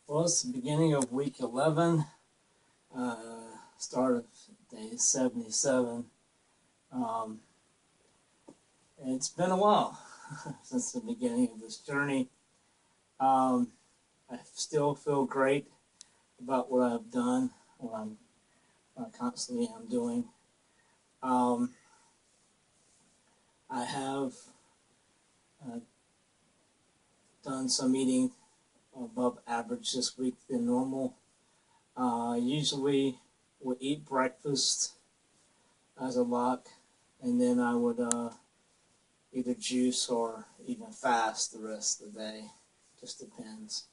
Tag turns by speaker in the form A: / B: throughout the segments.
A: Well, it's the beginning of week 11, start of day 77. Um, it's been a while since the beginning of this journey. I still feel great about what I've done, what I constantly am doing. I have uh, done some eating above average this week than normal. Usually would eat breakfast as a lock, and then I would either juice or even fast the rest of the day. Just depends.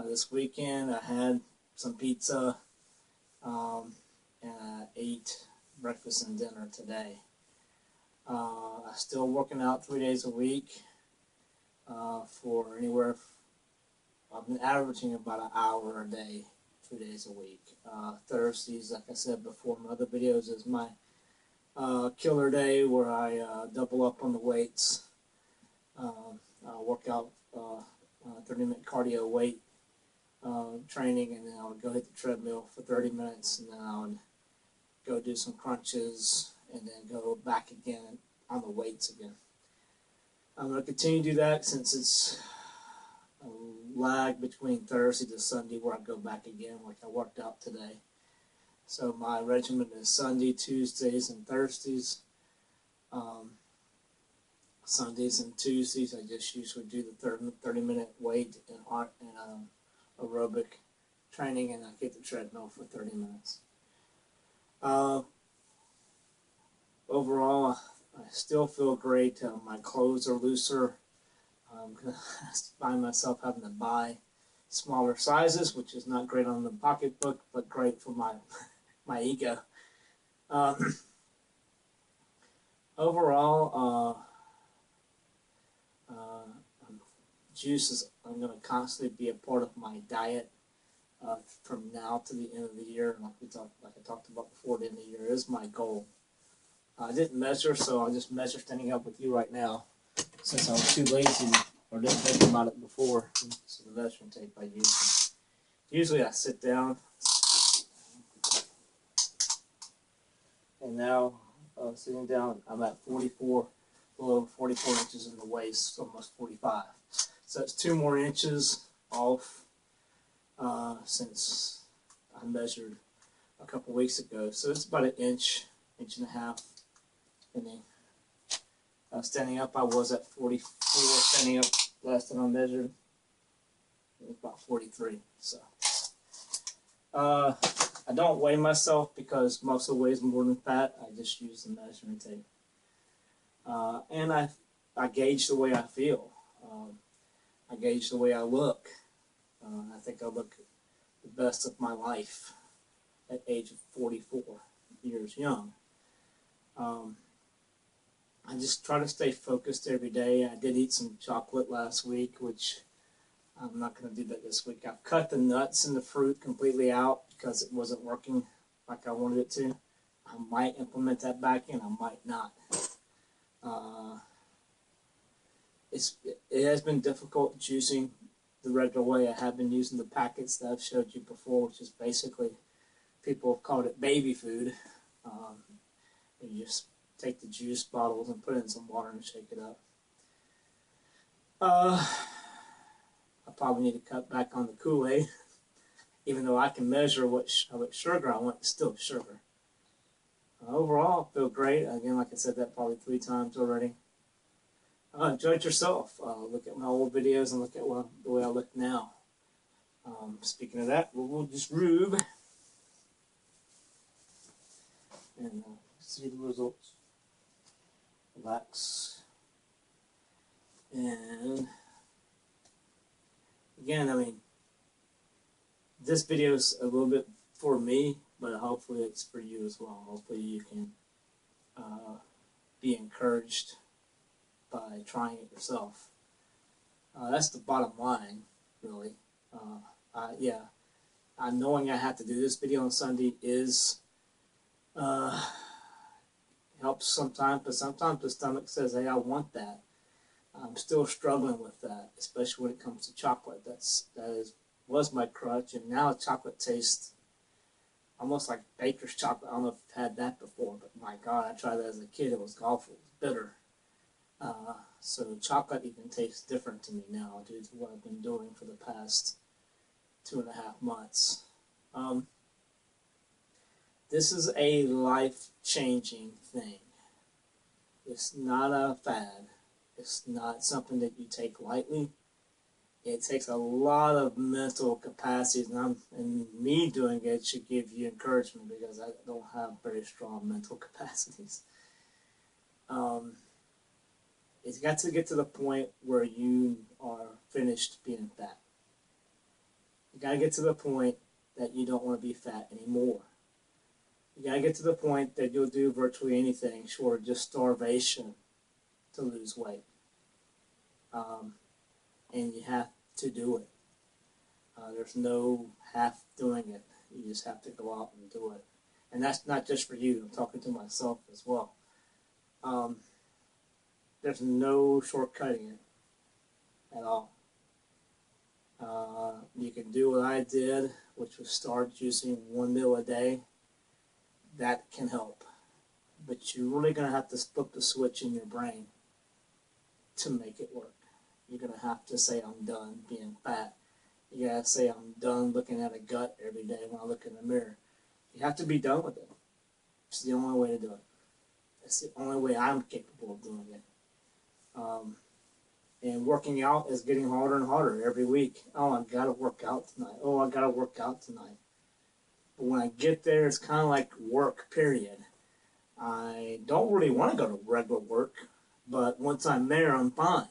A: This weekend I had some pizza, and I ate breakfast and dinner today. I'm still working out 3 days a week for anywhere. I've been averaging about an hour a day, 3 days a week. Thursdays, like I said before in other videos, is my killer day where I double up on the weights. I work out 30-minute cardio weight training, and then I would go hit the treadmill for 30 minutes, and then I would go do some crunches, and then go back again on the weights again. I'm going to continue to do that since it's a lag between Thursday to Sunday where I go back again, like I worked out today. So my regimen is Sunday, Tuesdays, and Thursdays. Sundays and Tuesdays, I just usually do the 30-minute weight and aerobic training, and I hit the treadmill for 30 minutes. Overall, I still feel great. My clothes are looser. I'm going to find myself having to buy smaller sizes, which is not great on the pocketbook, but great for my ego. Overall, juice I'm going to constantly be a part of my diet from now to the end of the year. Like I talked about before, the end of the year is my goal. I didn't measure, so I'll just measure standing up with you right now, since I was too lazy or didn't think about it before. So the measuring tape I use. Usually I sit down, and now sitting down, I'm at 44, a little over 44 inches in the waist, almost 45. So it's 2 more inches off since I measured a couple weeks ago. So it's about an inch and a half. And then standing up, I was at 44. Standing up, last time I measured, it was about 43. So I don't weigh myself because muscle weighs more than fat. I just use the measuring tape. And I gauge the way I feel. I gauge the way I look. I think I look the best of my life at age of 44 years young. I just try to stay focused every day. I did eat some chocolate last week, which I'm not going to do that this week. I've cut the nuts and the fruit completely out because it wasn't working like I wanted it to. I might implement that back in, I might not. It has been difficult juicing the regular way. I have been using the packets that I've showed you before, which is basically, people have called it baby food. You just take the juice bottles and put it in some water and shake it up. I probably need to cut back on the Kool-Aid, even though I can measure how much sugar I want. It's still sugar. Overall, I feel great. Again, like I said that probably 3 times already. Enjoy it yourself. Look at my old videos and look at the way I look now. Speaking of that, we'll just rube and see the results. Relax. And again, I mean, this video is a little bit for me, but hopefully it's for you as well. Hopefully you can be encouraged by trying it yourself. That's the bottom line, really. Knowing I have to do this video on Sunday is helps sometimes, but sometimes the stomach says, hey, I want that. I'm still struggling with that, especially when it comes to chocolate. That is was my crutch, and now chocolate tastes almost like baker's chocolate. I don't know if you've had that before, but my God, I tried that as a kid. It was awful. It was bitter. So chocolate even tastes different to me now due to what I've been doing for the past 2.5 months. Um, this is a life-changing thing. It's not a fad. It's not something that you take lightly. It takes a lot of mental capacities, and me doing it should give you encouragement because I don't have very strong mental capacities. It's got to get to the point where you are finished being fat. You got to get to the point that you don't want to be fat anymore. You got to get to the point that you'll do virtually anything short of just starvation to lose weight. And you have to do it. There's no half doing it. You just have to go out and do it. And that's not just for you. I'm talking to myself as well. There's no shortcutting it at all. You can do what I did, which was start using one meal a day. That can help. But you're really going to have to flip the switch in your brain to make it work. You're going to have to say, I'm done being fat. You got to say, I'm done looking at a gut every day when I look in the mirror. You have to be done with it. It's the only way to do it. It's the only way I'm capable of doing it. And working out is getting harder and harder every week. Oh, I got to work out tonight. Oh, I got to work out tonight. But when I get there, it's kind of like work, period. I don't really want to go to regular work, but once I'm there, I'm fine.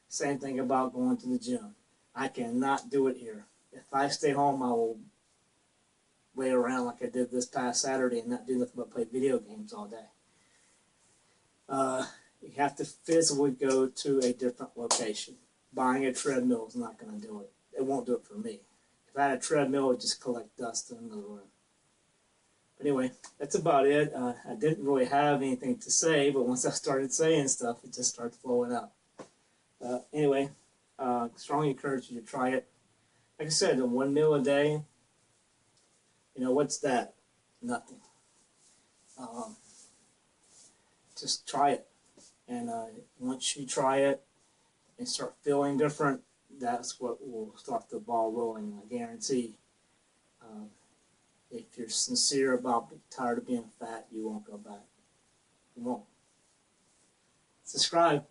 A: Same thing about going to the gym. I cannot do it here. If I stay home, I will lay around like I did this past Saturday and not do nothing but play video games all day. You have to physically go to a different location. Buying a treadmill is not going to do it. It won't do it for me. If I had a treadmill, it would just collect dust in another room. But anyway, that's about it. I didn't really have anything to say, but once I started saying stuff, it just started flowing out. Anyway, strongly encourage you to try it. Like I said, the one meal a day, what's that? Nothing. Just try it. And once you try it and start feeling different, that's what will start the ball rolling, I guarantee. If you're sincere about being tired of being fat, you won't go back. You won't. Subscribe.